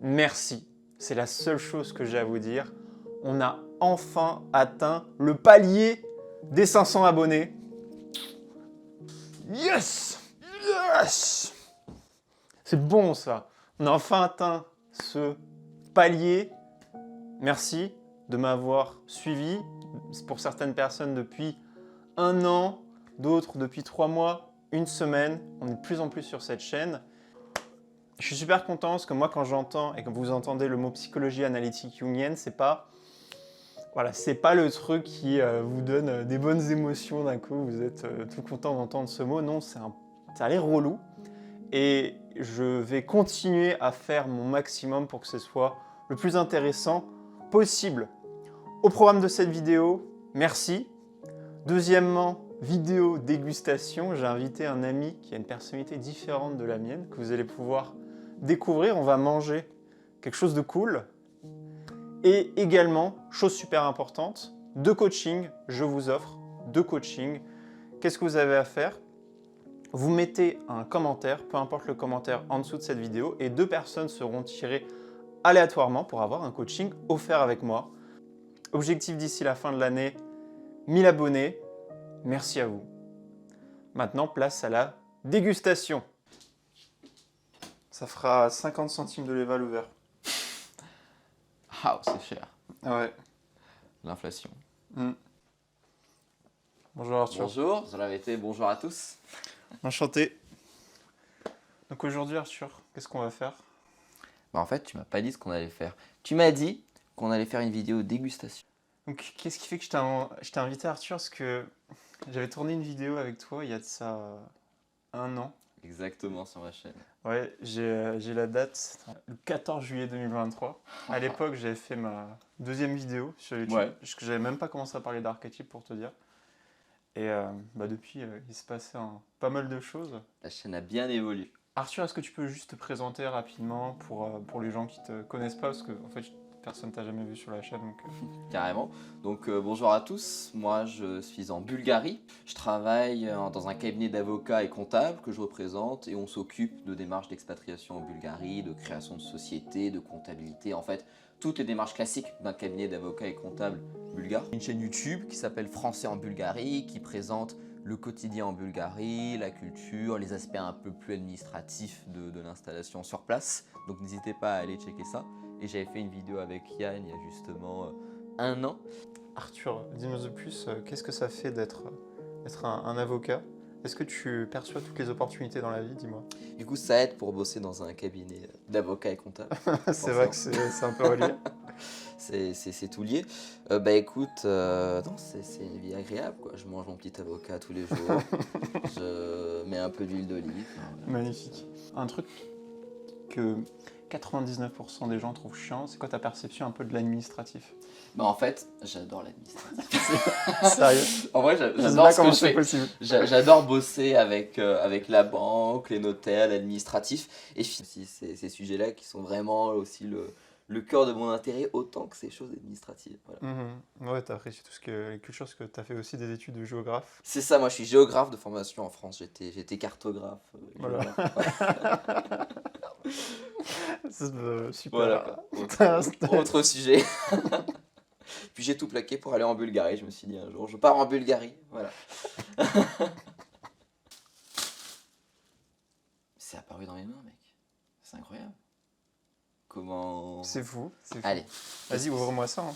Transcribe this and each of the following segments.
merci. C'est la seule chose que j'ai à vous dire. On a enfin atteint le palier des 500 abonnés. Yes! Yes! C'est bon ça. On a enfin atteint ce palier. Merci de m'avoir suivi. Pour certaines personnes depuis 1 an, d'autres depuis 3 mois, 1 semaine. On est de plus en plus sur cette chaîne. Je suis super content parce que moi, quand j'entends et que vous entendez le mot psychologie analytique jungienne, c'est pas le truc qui vous donne des bonnes émotions d'un coup. Vous êtes tout content d'entendre ce mot. Non, ça a l'air relou. Et je vais continuer à faire mon maximum pour que ce soit le plus intéressant possible. Au programme de cette vidéo, merci. Deuxièmement, vidéo dégustation. J'ai invité un ami qui a une personnalité différente de la mienne, que vous allez pouvoir découvrir. On va manger quelque chose de cool. Et également, chose super importante, 2 coachings. Je vous offre 2 coachings. Qu'est-ce que vous avez à faire? Vous mettez un commentaire, peu importe le commentaire en dessous de cette vidéo, et 2 personnes seront tirées aléatoirement pour avoir un coaching offert avec moi. Objectif d'ici la fin de l'année, 1000 abonnés. Merci à vous. Maintenant, place à la dégustation. Ça fera 50 centimes de lait le verre. Ah, c'est cher. Ouais. L'inflation. Bonjour Arthur. Bonjour, ça l'avait été. Bonjour à tous. Enchanté. Donc aujourd'hui Arthur, qu'est-ce qu'on va faire? Bah en fait, tu m'as pas dit ce qu'on allait faire. Tu m'as dit qu'on allait faire une vidéo dégustation. Donc qu'est-ce qui fait que je t'ai invité Arthur? Parce que j'avais tourné une vidéo avec toi il y a de ça 1 an. Exactement, sur ma chaîne. Ouais, j'ai la date, le 14 juillet 2023. À l'époque, j'avais fait ma 2e vidéo sur YouTube, Ouais. parce que j'avais même pas commencé à parler d'archétypes pour te dire. Et depuis, il se passait pas mal de choses. La chaîne a bien évolué. Arthur, est-ce que tu peux juste te présenter rapidement pour les gens qui te connaissent pas, parce que en fait, personne t'a jamais vu sur la chaîne. Donc, Carrément. Donc bonjour à tous, moi je suis en Bulgarie. Je travaille dans un cabinet d'avocats et comptables que je représente et on s'occupe de démarches d'expatriation en Bulgarie, de création de sociétés, de comptabilité, en fait toutes les démarches classiques d'un cabinet d'avocats et comptables bulgare. Une chaîne YouTube qui s'appelle Français en Bulgarie qui présente le quotidien en Bulgarie, la culture, les aspects un peu plus administratifs de l'installation sur place. Donc n'hésitez pas à aller checker ça. Et j'avais fait une vidéo avec Yann il y a justement 1 an. Arthur, dis-nous de plus, qu'est-ce que ça fait d'être un avocat? Est-ce que tu perçois toutes les opportunités dans la vie, dis-moi? Du coup, ça aide pour bosser dans un cabinet d'avocats et comptables. C'est vrai que c'est un peu relié. C'est tout lié. Bah écoute, non, c'est une vie agréable, quoi. Je mange mon petit avocat tous les jours. Je mets un peu d'huile d'olive. Voilà. Magnifique. Un truc que 99% des gens trouvent chiant, c'est quoi ta perception un peu de l'administratif? Bah en fait, j'adore l'administratif. Sérieux? En vrai, Je sais j'adore pas ce que comment je c'est fais. possible. J'adore bosser avec la banque, les notaires, l'administratif. Et aussi ces sujets-là qui sont vraiment aussi le cœur de mon intérêt, autant que ces choses administratives. Voilà. Ouais, t'apprécies tout ce que les cultures, parce que t'as fait aussi des études de géographe. C'est ça, moi je suis géographe de formation en France. J'étais cartographe. Voilà. Géographe. C'est super. Voilà. Autre sujet. Puis j'ai tout plaqué pour aller en Bulgarie. Je me suis dit un jour, je pars en Bulgarie. Voilà. C'est apparu dans mes mains, mec. C'est incroyable. Comment... C'est fou. Allez. Vas-y, ouvre-moi ça. Hein.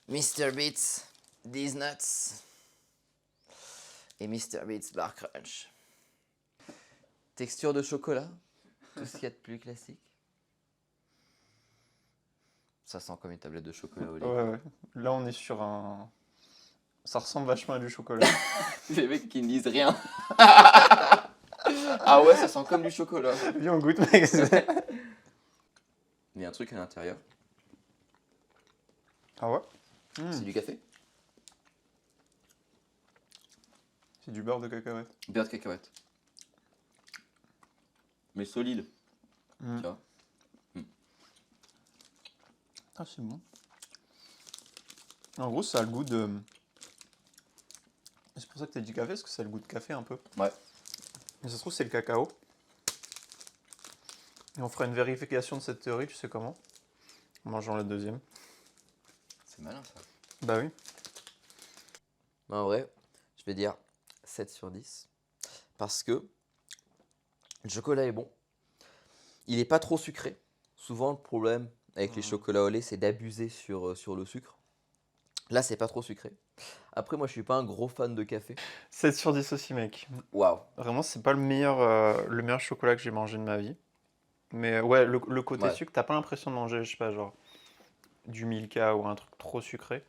Mr. Beats, These Nuts. Et Mr. Beats Bar Crunch. Texture de chocolat. Tout ce qu'il y a de plus classique. Ça sent comme une tablette de chocolat au lait. Ouais. Là, on est sur un... Ça ressemble vachement à du chocolat. Les mecs qui ne disent rien. Ah ouais, ça sent comme du chocolat. Viens, on goûte, mec. Il y a un truc à l'intérieur. Ah ouais? C'est du café. C'est du beurre de cacahuète. Beurre de cacahuète. Mais solide. Tu vois. Ah, c'est bon. En gros, ça a le goût de... C'est pour ça que t'as dit café, parce que ça a le goût de café un peu. Ouais. Mais ça se trouve, c'est le cacao. Et on fera une vérification de cette théorie, tu sais comment? En mangeant le deuxième. C'est malin ça. Bah oui. En vrai, je vais dire 7 sur 10. Parce que le chocolat est bon. Il n'est pas trop sucré. Souvent, le problème avec les chocolats au lait, c'est d'abuser sur le sucre. Là, c'est pas trop sucré. Après, moi, je suis pas un gros fan de café. 7 sur 10 aussi, mec. Waouh. Vraiment, c'est pas le meilleur chocolat que j'ai mangé de ma vie. Mais ouais, le côté Ouais. sucre, t'as pas l'impression de manger, je sais pas, genre du Milka ou un truc trop sucré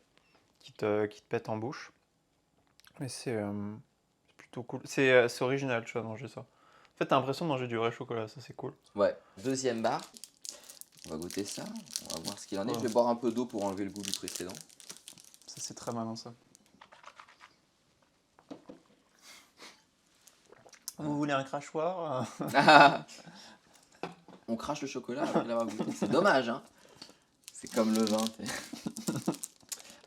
qui te pète en bouche. Mais c'est plutôt cool. C'est original, tu vois, de manger ça. En fait, t'as l'impression de manger du vrai chocolat, ça c'est cool. Ouais. Deuxième barre. On va goûter ça. On va voir ce qu'il en est. Ouais. Je vais boire un peu d'eau pour enlever le goût du précédent. Ça c'est très malin ça. Vous voulez un crachoir? On crache le chocolat après l'avoir goûté. C'est dommage, hein. C'est comme le vin.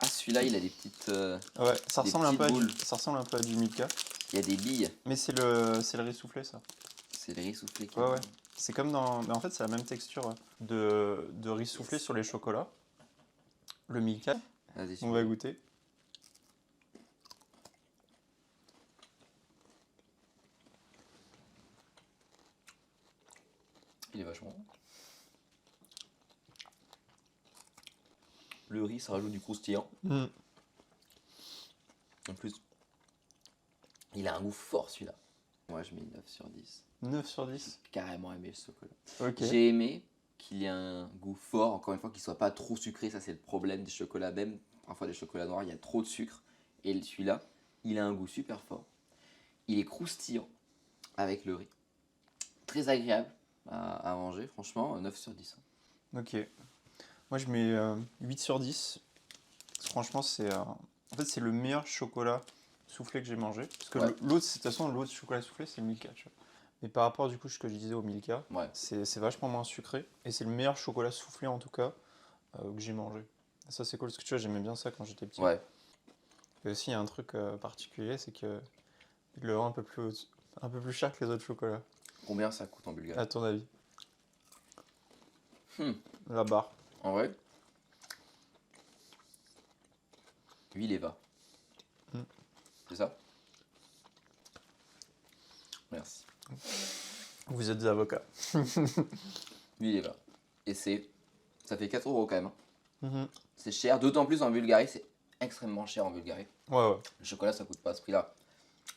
Ah, celui-là, il a des petites. Ouais, ça Des ressemble, un petites peu à boules. ça ressemble un peu à du Milka. Il y a des billes. Mais c'est le riz soufflé ça. C'est le riz soufflé. Ouais, ouais. C'est comme dans. Mais en fait, c'est la même texture de riz soufflé sur les chocolats. Le Milka. Vas-y, On va goûter. il est vachement bon. Le riz, ça rajoute du croustillant. Mm. En plus, il a un goût fort celui-là. Moi, je mets 9 sur 10. 9 sur 10. J'ai carrément aimé le chocolat. Ok. J'ai aimé qu'il y ait un goût fort, encore une fois, qu'il soit pas trop sucré. Ça, c'est le problème des chocolats. Même parfois des chocolats noirs, il y a trop de sucre. Et celui-là, il a un goût super fort. Il est croustillant avec le riz. Très agréable à manger, franchement, 9 sur 10. Ok. Moi, je mets 8 sur 10. Parce que franchement, en fait, c'est le meilleur chocolat soufflé que j'ai mangé. Parce que Ouais. l'autre, de toute façon, l'autre chocolat soufflé, c'est le Milka, tu vois. Mais par rapport, du coup, ce que je disais au Milka, Ouais. c'est vachement moins sucré. Et c'est le meilleur chocolat soufflé, en tout cas, que j'ai mangé. Et ça, c'est cool, parce que tu vois, j'aimais bien ça quand j'étais petit. Ouais. Et aussi, il y a un truc particulier, c'est que il le rend un peu plus cher que les autres chocolats. Combien ça coûte en Bulgarie? À ton avis? Hmm. La barre. En vrai, 8 leva. Hmm. C'est ça? Merci. Vous êtes des avocats. 8 leva. Et ça fait 4 € quand même. Hein. Mhm. C'est cher, d'autant plus en Bulgarie, c'est extrêmement cher en Bulgarie. Ouais, ouais. Le chocolat, ça coûte pas ce prix-là.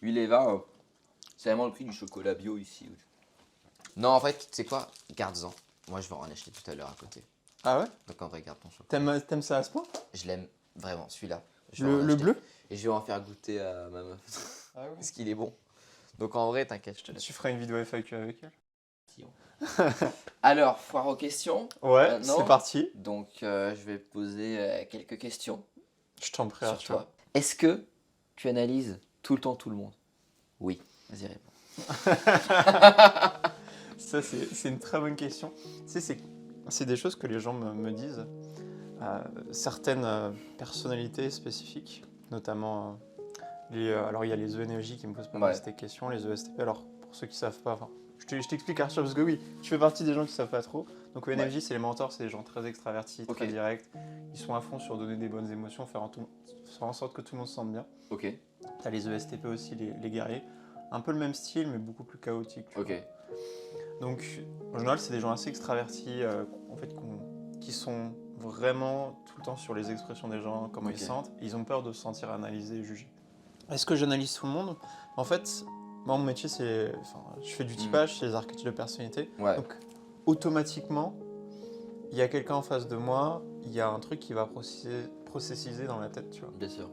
8 leva, c'est vraiment le prix du chocolat bio ici. Non, en fait, tu sais quoi? Garde-en. Moi, je vais en acheter tout à l'heure à côté. Ah ouais? Donc en vrai, garde ton chocolat. T'aimes ça à ce point? Je l'aime vraiment, celui-là. Je vais en Le acheter. bleu? Et je vais en faire goûter à ma meuf. Ah ouais. Parce qu'il est bon. Donc en vrai, t'inquiète, je te laisse. Tu feras une vidéo FAQ avec elle? Alors, foire aux questions. Ouais, Maintenant, c'est parti. Donc, je vais poser quelques questions Je t'en prie, sur Arthur. toi. Est-ce que tu analyses tout le temps tout le monde? Oui. Vas-y, réponds. Ça, c'est une très bonne question. Tu sais, c'est des choses que les gens me disent. Certaines personnalités spécifiques, notamment alors il y a les ENFJ qui me posent pas mal Ouais. ces questions, les ESTP. Alors pour ceux qui savent pas, enfin, je t'explique Arthur parce que oui, tu fais partie des gens qui savent pas trop. Donc ENFJ, Ouais. c'est les mentors, c'est des gens très extravertis, Ok. très directs. Ils sont à fond sur donner des bonnes émotions, faire en sorte que tout le monde se sente bien. Ok. T'as les ESTP aussi, les guerriers. Un peu le même style, mais beaucoup plus chaotique. tu Ok. vois. Donc, en général, c'est des gens assez extravertis, en fait, qui sont vraiment tout le temps sur les expressions des gens, comment Ok. ils se sentent. Ils ont peur de se sentir analysés et jugés. Est-ce que j'analyse tout le monde? En fait, moi, mon métier, je fais du typage, c'est les archétypes de personnalité. Ouais. Donc, automatiquement, il y a quelqu'un en face de moi, il y a un truc qui va processiser dans la tête, tu vois. Bien sûr.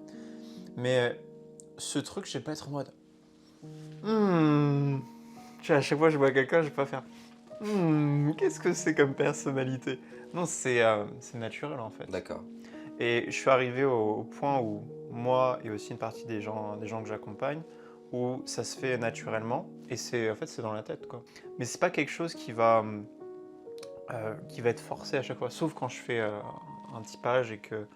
Mais ce truc, je vais pas être en mode. Tu vois, à chaque fois que je vois quelqu'un, je vais pas faire. Qu'est-ce que c'est comme personnalité? Non, c'est naturel en fait. D'accord. Et je suis arrivé au point où moi et aussi une partie des gens que j'accompagne, où ça se fait naturellement et en fait c'est dans la tête quoi. Mais c'est pas quelque chose qui va être forcé à chaque fois, sauf quand je fais un typage et que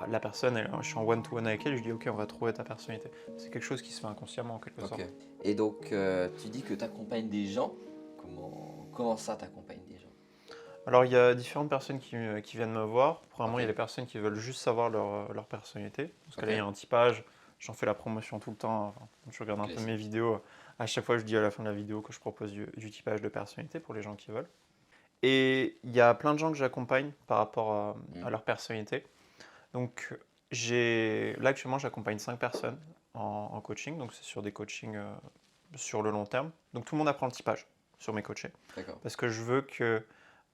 la personne, je suis en one-to-one avec elle, je dis ok, on va trouver ta personnalité. C'est quelque chose qui se fait inconsciemment en quelque sorte. Ok. Et donc, tu dis que tu accompagnes des gens. Comment ça t'accompagnes Alors, il y a différentes personnes qui viennent me voir. Premièrement, il y a Ok. les personnes qui veulent juste savoir leur personnalité. Parce que là, Ok. il y a un typage. J'en fais la promotion tout le temps. Enfin, quand tu regardes un peu mes Classique. vidéos. À chaque fois, je dis à la fin de la vidéo que je propose du typage de personnalité pour les gens qui veulent. Et il y a plein de gens que j'accompagne par rapport Hmm. à leur personnalité. Donc, là, actuellement, j'accompagne 5 personnes en coaching. Donc, c'est sur des coachings sur le long terme. Donc, tout le monde apprend le typage sur mes coachés. D'accord. Parce que je veux que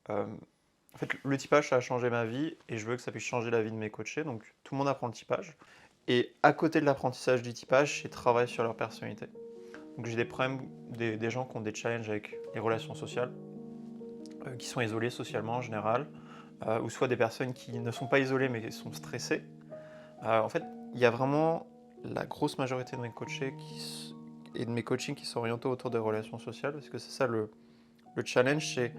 en fait, le typage, ça a changé ma vie et je veux que ça puisse changer la vie de mes coachés. Donc, tout le monde apprend le typage. Et à côté de l'apprentissage du typage, c'est travailler sur leur personnalité. Donc, j'ai des problèmes, des gens qui ont des challenges avec les relations sociales, qui sont isolés socialement en général, ou soit des personnes qui ne sont pas isolées mais qui sont stressées. En fait, il y a vraiment la grosse majorité de mes coachés et de mes coachings qui sont orientés autour des relations sociales, parce que c'est ça le challenge, c'est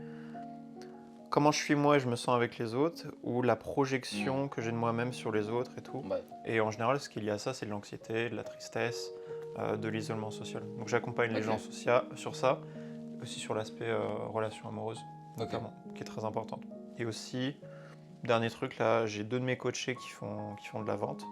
comment je suis moi et je me sens avec les autres, ou la projection que j'ai de moi-même sur les autres et tout. Ouais. Et en général, ce qu'il y a à ça, c'est de l'anxiété, de la tristesse, de l'isolement social. Donc j'accompagne les Ok. gens sur ça, aussi sur l'aspect relation amoureuse, notamment, qui est très importante. Et aussi, dernier truc, là, j'ai 2 de mes coachés qui font de la vente.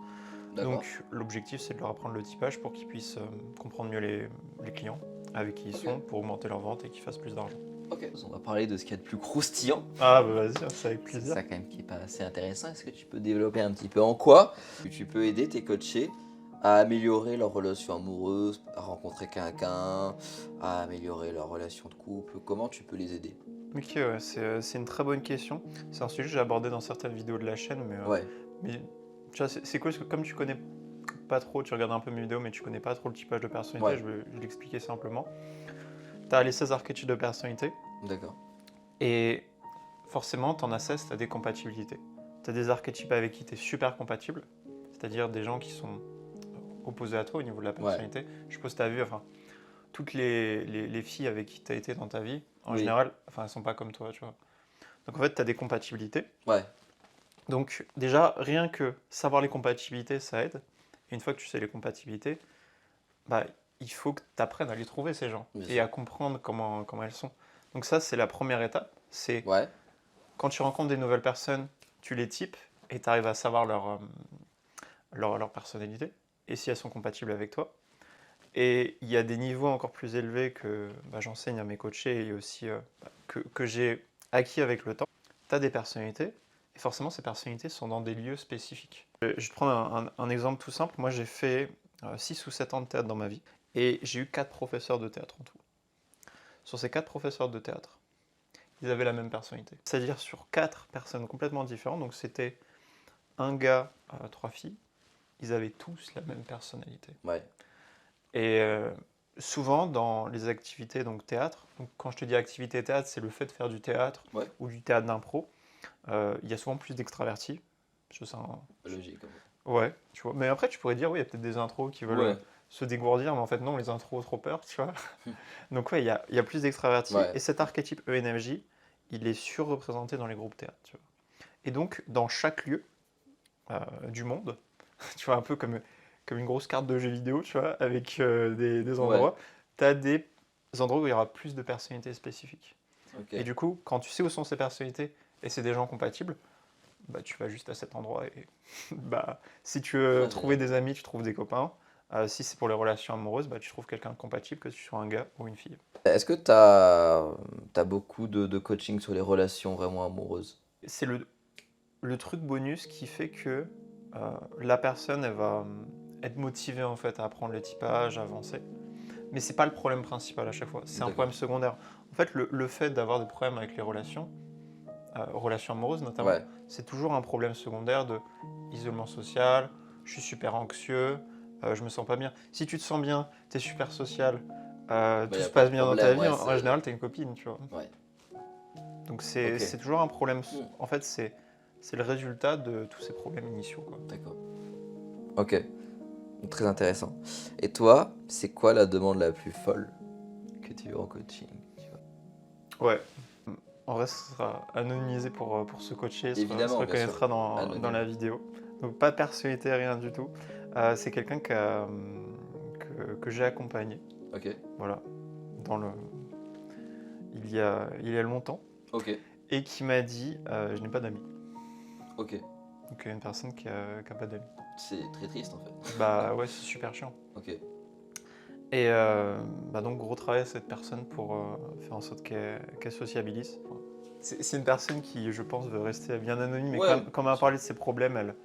D'accord. Donc l'objectif, c'est de leur apprendre le typage pour qu'ils puissent comprendre mieux les clients avec qui ils Ok. sont, pour augmenter leur vente et qu'ils fassent plus d'argent. Ok. On va parler de ce qu'il y a de plus croustillant. Ah bah vas-y, c'est avec C'est plaisir. ça quand même qui est pas assez intéressant. Est-ce que tu peux développer un petit peu en quoi tu peux aider tes coachés à améliorer leur relation amoureuse, à rencontrer quelqu'un, à améliorer leur relation de couple? Comment tu peux les aider? Ok, ouais, c'est une très bonne question. C'est un sujet que j'ai abordé dans certaines vidéos de la chaîne, Ouais. mais tu vois, c'est cool parce que comme tu connais pas trop, tu regardes un peu mes vidéos, mais tu connais pas trop le typage de personnalité, Ouais. je vais l'expliquer simplement. Tu as les 16 archétypes de personnalité, D'accord. et forcément, tu en as 16, tu as des compatibilités. Tu as des archétypes avec qui tu es super compatible, c'est-à-dire des gens qui sont opposés à toi au niveau de la Ouais. personnalité. Je suppose que tu as vu, enfin, toutes les filles avec qui tu as été dans ta vie, en Oui. général, enfin, elles sont pas comme toi, tu vois. Donc en fait, tu as des compatibilités. Ouais. Donc déjà, rien que savoir les compatibilités, ça aide. Et une fois que tu sais les compatibilités, bah, il faut que tu apprennes à les trouver, ces gens, Bien et sûr. à comprendre comment elles sont. Donc ça, c'est la première étape. C'est Ouais. quand tu rencontres des nouvelles personnes, tu les types et tu arrives à savoir leur personnalité et si elles sont compatibles avec toi. Et il y a des niveaux encore plus élevés que j'enseigne à mes coachés et aussi que j'ai acquis avec le temps. Tu as des personnalités, et forcément ces personnalités sont dans des lieux spécifiques. Je vais te prendre un exemple tout simple. Moi j'ai fait 6 ou 7 ans de théâtre dans ma vie, et j'ai eu 4 professeurs de théâtre en tout. Sur ces 4 professeurs de théâtre, ils avaient la même personnalité. C'est-à-dire sur 4 personnes complètement différentes, donc c'était un gars, 3 filles, ils avaient tous la même personnalité. Ouais. Et souvent dans les activités donc théâtre, donc quand je te dis activité théâtre, c'est le fait de faire du théâtre Ouais. ou du théâtre d'impro. Il y a souvent plus d'extravertis. Logique. Ouais, tu vois. Mais après, tu pourrais dire, oui, il y a peut-être des intros qui veulent Ouais. se dégourdir, mais en fait, non, les intros ont trop peur, tu vois. Donc, ouais, il y a plus d'extravertis. Ouais. Et cet archétype ENFJ, il est surreprésenté dans les groupes théâtre, tu vois. Et donc, dans chaque lieu du monde, tu vois, un peu comme une grosse carte de jeu vidéo, tu vois, avec des Ouais. endroits, tu as des endroits où il y aura plus de personnalités spécifiques. Ok. Et du coup, quand tu sais où sont ces personnalités et c'est des gens compatibles, bah, tu vas juste à cet endroit. Et bah, si tu veux Ah, trouver génial. des amis, tu trouves des copains. Si c'est pour les relations amoureuses, bah, tu trouves quelqu'un de compatible, que tu sois un gars ou une fille. Est-ce que tu as beaucoup de coaching sur les relations vraiment amoureuses? C'est le truc bonus qui fait que la personne, elle va être motivée en fait à apprendre le typage, à avancer. Mais c'est pas le problème principal à chaque fois, c'est un D'accord. problème secondaire. En fait, le fait d'avoir des problèmes avec les relations amoureuses notamment, Ouais. c'est toujours un problème secondaire de isolement social, je suis super anxieux, je me sens pas bien. Si tu te sens bien, tu es super social, Bah, tout y a se pas de passe bien dans ta problème. vie, Ouais. en général, tu as une copine, tu vois. Ouais. Donc c'est Ok. toujours un problème. Hmm. En fait, c'est le résultat de tous ces problèmes initiaux, quoi. D'accord. Ok. Très intéressant. Et toi, c'est quoi la demande la plus folle que tu veux en coaching? Ouais. En vrai, ce sera anonymisé pour se coacher, se Évidemment, bien sûr. reconnaîtra dans Anonyme. la vidéo. Donc pas de personnalité, rien du tout. C'est quelqu'un que j'ai accompagné, Ok. voilà, il y a longtemps. Ok. et qui m'a dit je n'ai pas d'amis. Ok. Donc une personne qui a pas d'amis. C'est très triste en fait. Bah ouais, c'est super chiant. Ok. Et donc gros travail à cette personne pour faire en sorte qu'elle sociabilise. C'est une personne qui, je pense, veut rester bien anonyme, mais Ouais. quand on m'a parlé de ses problèmes, elle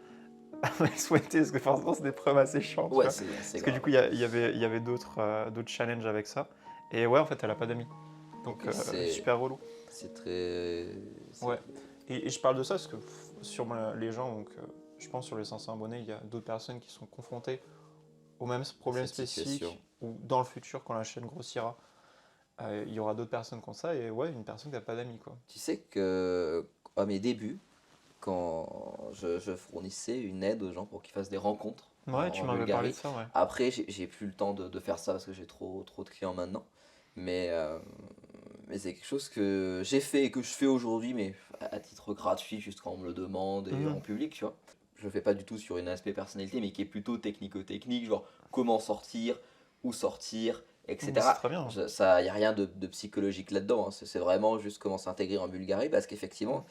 souhaitait, parce que forcément c'est des problèmes assez chiants, tu Ouais, vois. c'est Parce que grave. du coup, il y avait d'autres challenges avec ça. Et ouais, en fait, elle a pas d'amis. Donc Ok, c'est super relou. très. Ouais. Et je parle de ça parce que sur les gens, donc je pense sur les 500 abonnés, il y a d'autres personnes qui sont confrontées aux mêmes problèmes Cette situation. spécifiques, ou dans le futur, quand la chaîne grossira, il y aura d'autres personnes comme ça, et ouais, une personne qui n'a pas d'amis, quoi. Tu sais que à mes débuts, quand je fournissais une aide aux gens pour qu'ils fassent des rencontres Ouais, tu en m'avais parlé de Bulgarie. ça, ouais. Après, j'ai plus le temps de faire ça parce que j'ai trop de clients maintenant. Mais c'est quelque chose que j'ai fait et que je fais aujourd'hui, mais à titre gratuit, juste quand on me le demande et Mhm. en public, tu vois. Je le fais pas du tout sur un aspect personnalité, mais qui est plutôt technico-technique, genre comment sortir, où sortir, Mais c'est etc. très bien, hein. Ça, y a rien de psychologique là-dedans, hein. C'est vraiment juste comment s'intégrer en Bulgarie, parce qu'effectivement,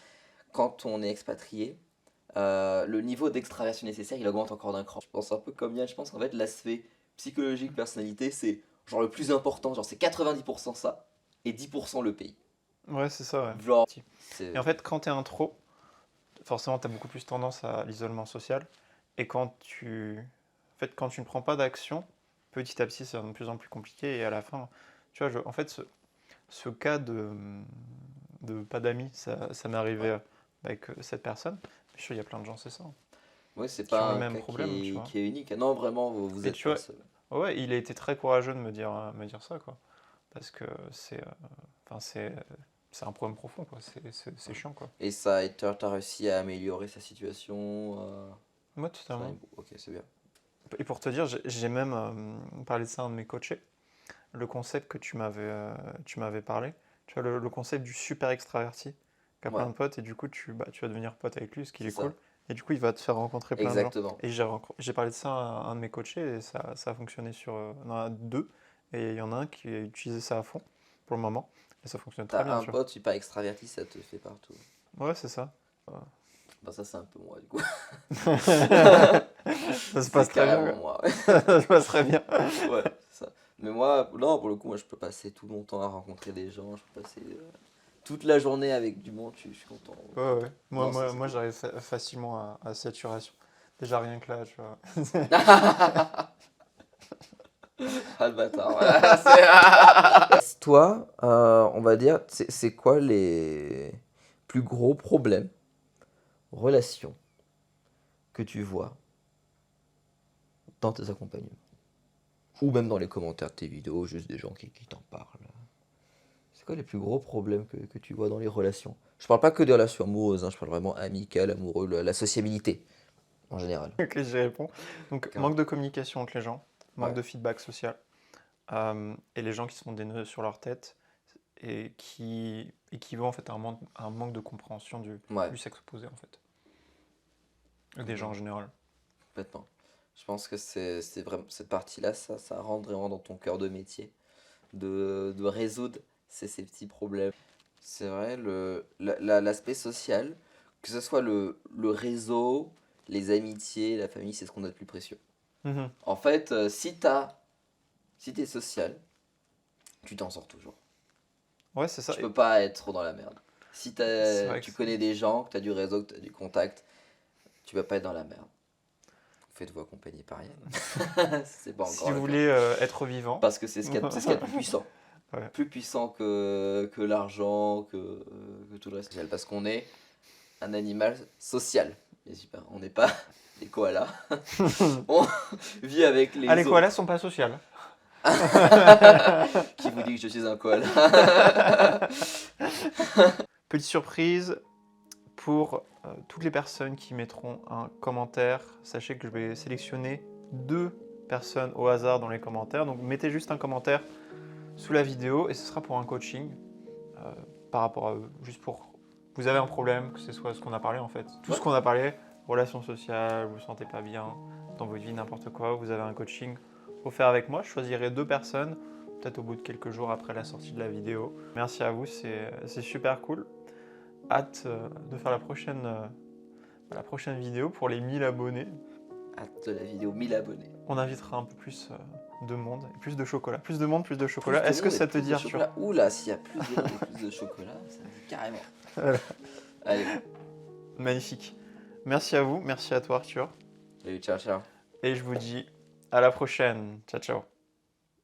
quand on est expatrié, le niveau d'extraversion nécessaire, il augmente encore d'un cran. Je pense un peu comme Yann, je pense qu'en fait, l'aspect psychologique, personnalité, c'est genre le plus important, genre c'est 90% ça, et 10% le pays. Ouais, c'est ça, ouais. Genre, Et c'est... en fait, quand t'es intro, forcément, t'as beaucoup plus tendance à l'isolement social. Et quand tu ne prends pas d'action, petit à petit, c'est de plus en plus compliqué. Et à la fin, tu vois, en fait, ce cas de pas d'amis, ça m'est arrivé Ouais. avec cette personne. Je suis sûr, il y a plein de gens, c'est ça, hein, Ouais, c'est qui ont pas le un même cas problème, tu vois. qui est unique. Non, vraiment, vous Et êtes tu pas le vois, seul. ouais, il a été très courageux de me dire ça, quoi. Parce que enfin, c'est un problème profond, quoi. C'est Ouais. chiant, quoi. Et t'as réussi à améliorer sa situation Moi, ça, totalement. ok, c'est bien. Et pour te dire, j'ai même parlé de ça à un de mes coachés. Le concept que tu m'avais parlé, tu vois, le concept du super extraverti, qui a plein Ouais, de potes, et du coup, tu vas devenir pote avec lui, ce qui c'est est cool. ça. Et du coup, il va te faire rencontrer plein de gens. Exactement. Et j'ai parlé de ça à un de mes coachés, et ça a fonctionné il y en a deux, et il y en a un qui a utilisé ça à fond, pour le moment, et ça fonctionne très T'as bien, un tu vois. pote super extraverti, ça te fait partout. Ouais, c'est ça. Bah ça, c'est un peu moi, du coup. Ça se C'est passe très carrément bien. moi. Ça se passe très bien. Ouais, c'est ça. Mais moi, non, pour le coup, moi, je peux passer tout mon temps à rencontrer des gens. Je peux passer toute la journée avec du monde. Je suis content. Ouais, ouais. Moi, Non, moi, c'est moi cool. j'arrive facilement à saturation. Déjà rien que là, tu vois. Ah, le bâtard. Voilà, toi, on va dire, c'est quoi les plus gros problèmes, relations que tu vois dans tes accompagnements? Ou même dans les commentaires de tes vidéos, juste des gens qui t'en parlent. C'est quoi les plus gros problèmes que tu vois dans les relations? Je parle pas que des relations amoureuses, hein, je parle vraiment amicales, amoureux, la sociabilité en général. Ok, j'y réponds. Donc, Carrément. manque de communication entre les gens, manque Ouais, de feedback social, et les gens qui se font des nœuds sur leur tête, et qui équivaut en fait à un manque de compréhension ouais, du sexe opposé, en fait. Et des gens en complètement. général. Complètement. Je pense que c'est vraiment cette partie-là, ça rentre vraiment dans ton cœur de métier, de résoudre ces petits problèmes. C'est vrai, l'aspect social, que ce soit le réseau, les amitiés, la famille, c'est ce qu'on a de plus précieux. Mhm. En fait, si t'es social, tu t'en sors toujours. Ouais, c'est ça. Tu peux pas être trop dans la merde. Si C'est vrai que tu connais des gens, que tu as du réseau, que tu as du contact, tu vas pas être dans la merde. Faites-vous accompagner par Yann. C'est pas si encore vous le cas. voulez être vivant. Parce que c'est ce qu'il y a de plus puissant. Ouais. Plus puissant que l'argent, que tout le reste. Parce qu'on est un animal social. Et super, on n'est pas des koalas. On vit avec Ah, les les koalas autres. sont pas sociales. Qui vous dit que je suis un koala? Petite surprise, pour toutes les personnes qui mettront un commentaire, sachez que je vais sélectionner 2 personnes au hasard dans les commentaires. Donc mettez juste un commentaire sous la vidéo et ce sera pour un coaching euh, par rapport à eux. Juste pour... Vous avez un problème, que ce soit ce qu'on a parlé en fait. Tout ce Ouais. qu'on a parlé, relations sociales, vous ne vous sentez pas bien dans votre vie, n'importe quoi, vous avez un coaching offert avec moi. Je choisirai 2 personnes, peut-être au bout de quelques jours après la sortie de la vidéo. Merci à vous, c'est super cool. hâte de faire la prochaine vidéo pour les 1000 abonnés. Hâte de la vidéo 1000 abonnés. On invitera un peu plus de monde et plus de chocolat. Plus de monde, plus de chocolat. Plus de Est-ce que monde et ça te plus de dit, Arthur? chocolat. Oula, s'il y a plus de monde et plus de chocolat, ça me dit carrément. Voilà. Allez, Magnifique. Merci à vous, merci à toi, Arthur. salut, ciao, ciao. Et je vous dis à la prochaine. Ciao, ciao.